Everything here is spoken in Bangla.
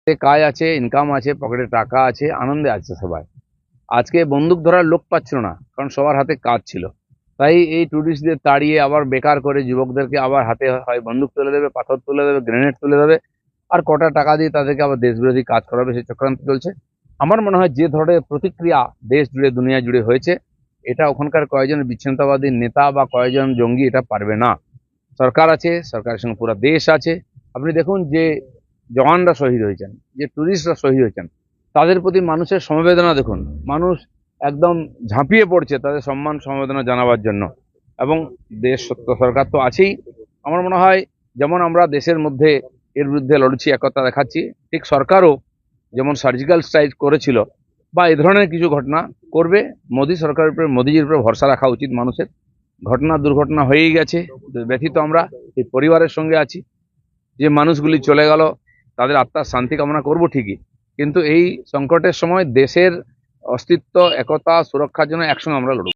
কাজ আছে, ইনকাম আছে, পকেটে টাকা আছে, আনন্দে আছে সবাই। আজকে বন্দুক ধরার লোক পাচ্ছিল না, কারণ সবার হাতে কাজ ছিল। তাই এই টুরিস্টদের তাড়িয়ে আবার বেকার করে যুবকদেরকে আবার হাতে হয় বন্দুক তুলে দেবে, পাথর তুলে দেবে, গ্রেনেড তুলে দেবে, আর কটা টাকা দিয়ে তাদেরকে আবার দেশবিরোধী কাজ করাবে, সেই চক্রান্ত চলছে। আমার মনে হয় যে ধরনের প্রতিক্রিয়া দেশ জুড়ে দুনিয়া জুড়ে হয়েছে, এটা ওখানকার কয়েকজন বিচ্ছিন্নতাবাদী নেতা বা কয়েকজন জঙ্গি এটা পারবে না। সরকার আছে, সরকারের সঙ্গে পুরো দেশ আছে। আপনি দেখুন যে জওয়ানরা শহীদ হয়েছেন, যে টুরিস্টরা শহীদ হয়েছেন, তাদের প্রতি মানুষের সমবেদনা দেখুন। মানুষ একদম ঝাঁপিয়ে পড়ছে তাদের সম্মান সমবেদনা জানাবার জন্য। এবং দেশ সত্য সরকার তো আছেই। আমার মনে হয় যেমন আমরা দেশের মধ্যে এর বিরুদ্ধে লড়ছি, একতা দেখাচ্ছি, ঠিক সরকারও যেমন সার্জিক্যাল স্ট্রাইক করেছিল বা এই ধরনের কিছু ঘটনা করবে। মোদী সরকারের উপরে, মোদীজির উপরে ভরসা রাখা উচিত মানুষের। ঘটনা দুর্ঘটনা হয়েই গেছে, ব্যথিত আমরা, এই পরিবারের সঙ্গে আছি। যে মানুষগুলি চলে গেল তাদের আত্মার শান্তি কামনা করব ঠিকই, কিন্তু এই সংকটের সময় দেশের অস্তিত্ব, একতা, সুরক্ষার জন্য একসঙ্গে আমরা লড়ব।